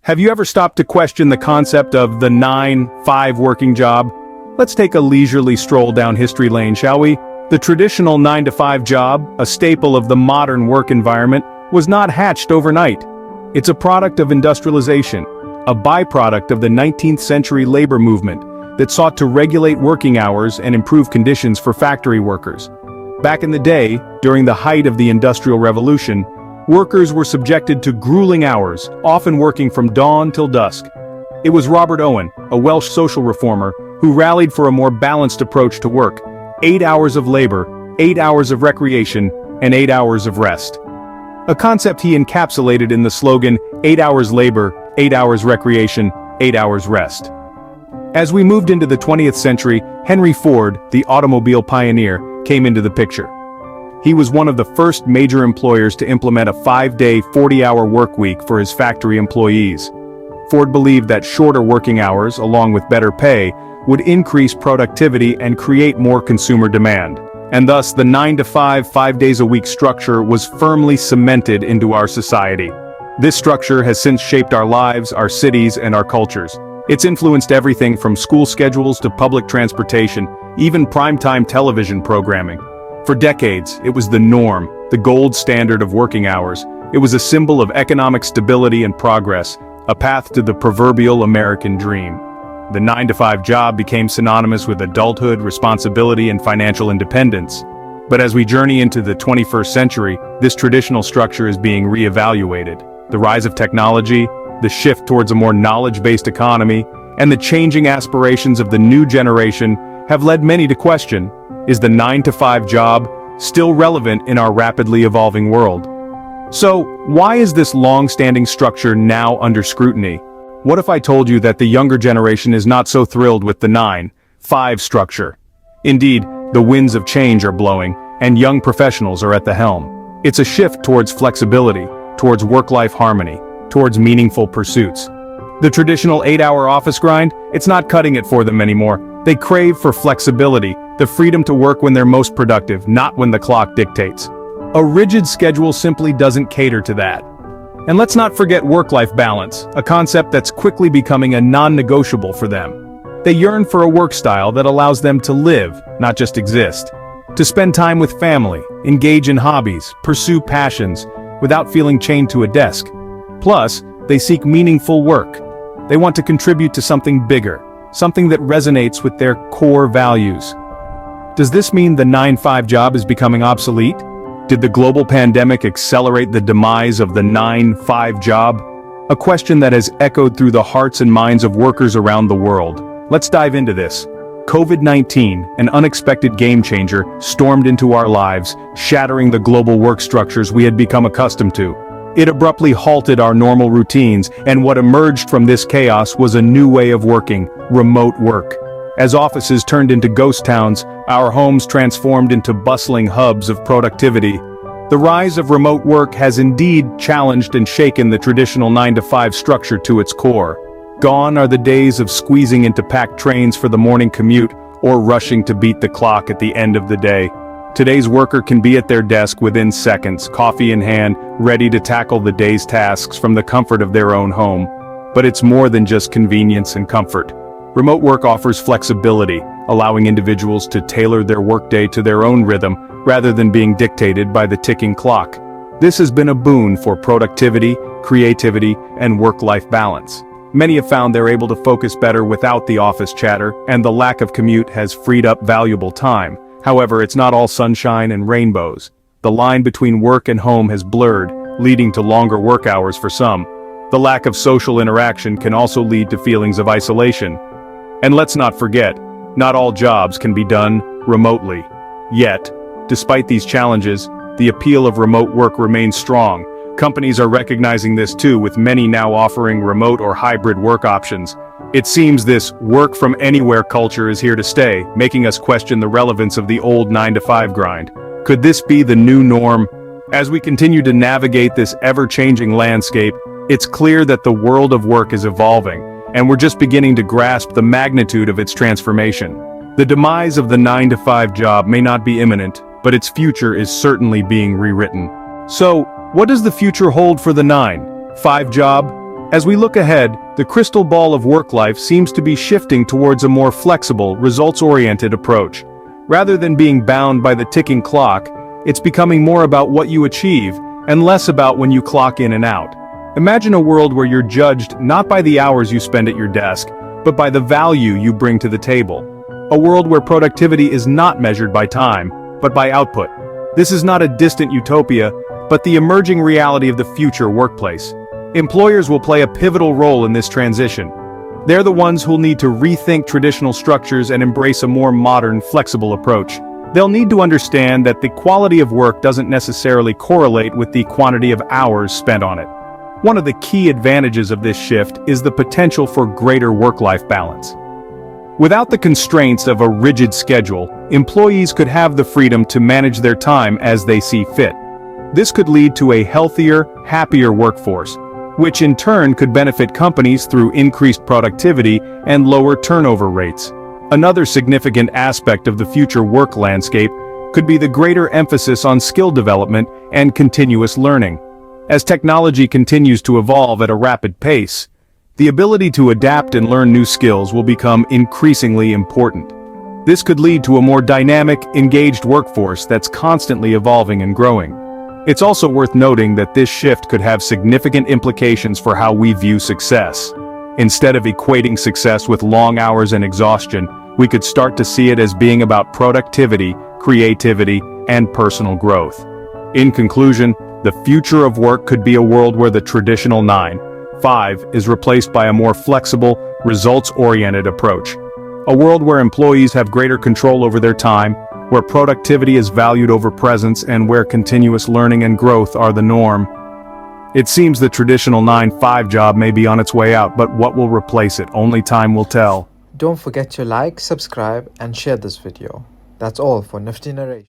Have you ever stopped to question the concept of the 9-5 working job? Let's take a leisurely stroll down history lane, shall we? The traditional 9-to-5 job, a staple of the modern work environment, was not hatched overnight. It's a product of industrialization, a byproduct of the 19th century labor movement that sought to regulate working hours and improve conditions for factory workers. Back in the day, during the height of the Industrial Revolution, workers were subjected to grueling hours, often working from dawn till dusk. It was Robert Owen, a Welsh social reformer, who rallied for a more balanced approach to work: 8 hours of labor, 8 hours of recreation, and 8 hours of rest. A concept he encapsulated in the slogan, 8 hours labor, 8 hours recreation, 8 hours rest. As we moved into the 20th century, Henry Ford, the automobile pioneer, came into the picture. He was one of the first major employers to implement a 5-day, 40-hour work week for his factory employees. Ford believed that shorter working hours, along with better pay, would increase productivity and create more consumer demand. And thus, the 9-to-5, 5 days a week structure was firmly cemented into our society. This structure has since shaped our lives, our cities, and our cultures. It's influenced everything from school schedules to public transportation, even primetime television programming. For decades, it was the norm, the gold standard of working hours. It was a symbol of economic stability and progress, a path to the proverbial American dream. The 9-to-5 job became synonymous with adulthood, responsibility, and financial independence. But as we journey into the 21st century, this traditional structure is being re-evaluated. The rise of technology, the shift towards a more knowledge-based economy, and the changing aspirations of the new generation have led many to question, is the 9-to-5 job still relevant in our rapidly evolving world? So, why is this long-standing structure now under scrutiny? What if I told you that the younger generation is not so thrilled with the 9-5 structure? Indeed, the winds of change are blowing, and young professionals are at the helm. It's a shift towards flexibility, towards work-life harmony, towards meaningful pursuits. The traditional 8-hour office grind, it's not cutting it for them anymore. They crave for flexibility, the freedom to work when they're most productive, not when the clock dictates. A rigid schedule simply doesn't cater to that. And let's not forget work-life balance, a concept that's quickly becoming a non-negotiable for them. They yearn for a work style that allows them to live, not just exist. To spend time with family, engage in hobbies, pursue passions, without feeling chained to a desk. Plus, they seek meaningful work. They want to contribute to something bigger, something that resonates with their core values. Does this mean the 9-5 job is becoming obsolete? Did the global pandemic accelerate the demise of the 9-5 job? A question that has echoed through the hearts and minds of workers around the world. Let's dive into this. COVID-19, an unexpected game-changer, stormed into our lives, shattering the global work structures we had become accustomed to. It abruptly halted our normal routines, and what emerged from this chaos was a new way of working: remote work. As offices turned into ghost towns, our homes transformed into bustling hubs of productivity. The rise of remote work has indeed challenged and shaken the traditional 9-to-5 structure to its core. Gone are the days of squeezing into packed trains for the morning commute, or rushing to beat the clock at the end of the day. Today's worker can be at their desk within seconds, coffee in hand, ready to tackle the day's tasks from the comfort of their own home. But it's more than just convenience and comfort. Remote work offers flexibility, allowing individuals to tailor their workday to their own rhythm, rather than being dictated by the ticking clock. This has been a boon for productivity, creativity, and work-life balance. Many have found they're able to focus better without the office chatter, and the lack of commute has freed up valuable time. However, it's not all sunshine and rainbows. The line between work and home has blurred, leading to longer work hours for some. The lack of social interaction can also lead to feelings of isolation. And let's not forget, not all jobs can be done remotely. Yet, despite these challenges, the appeal of remote work remains strong. Companies are recognizing this too, with many now offering remote or hybrid work options. It seems this work-from-anywhere culture is here to stay, making us question the relevance of the old 9-to-5 grind. Could this be the new norm? As we continue to navigate this ever-changing landscape, it's clear that the world of work is evolving, and we're just beginning to grasp the magnitude of its transformation. The demise of the 9-to-5 job may not be imminent, but its future is certainly being rewritten. So, what does the future hold for the 9-5 job? As we look ahead, the crystal ball of work life seems to be shifting towards a more flexible, results-oriented approach. Rather than being bound by the ticking clock, it's becoming more about what you achieve, and less about when you clock in and out. Imagine a world where you're judged not by the hours you spend at your desk, but by the value you bring to the table. A world where productivity is not measured by time, but by output. This is not a distant utopia, but the emerging reality of the future workplace. Employers will play a pivotal role in this transition. They're the ones who'll need to rethink traditional structures and embrace a more modern, flexible approach. They'll need to understand that the quality of work doesn't necessarily correlate with the quantity of hours spent on it. One of the key advantages of this shift is the potential for greater work-life balance. Without the constraints of a rigid schedule, employees could have the freedom to manage their time as they see fit. This could lead to a healthier, happier workforce, which in turn could benefit companies through increased productivity and lower turnover rates. Another significant aspect of the future work landscape could be the greater emphasis on skill development and continuous learning. As technology continues to evolve at a rapid pace, the ability to adapt and learn new skills will become increasingly important. This could lead to a more dynamic, engaged workforce that's constantly evolving and growing. It's also worth noting that this shift could have significant implications for how we view success. Instead of equating success with long hours and exhaustion, we could start to see it as being about productivity, creativity, and personal growth. In conclusion, the future of work could be a world where the traditional 9-5 is replaced by a more flexible, results-oriented approach. A world where employees have greater control over their time, where productivity is valued over presence, and where continuous learning and growth are the norm. It seems the traditional 9-5 job may be on its way out, but what will replace it? Only time will tell. Don't forget to like, subscribe, and share this video. That's all for Nifty Narration.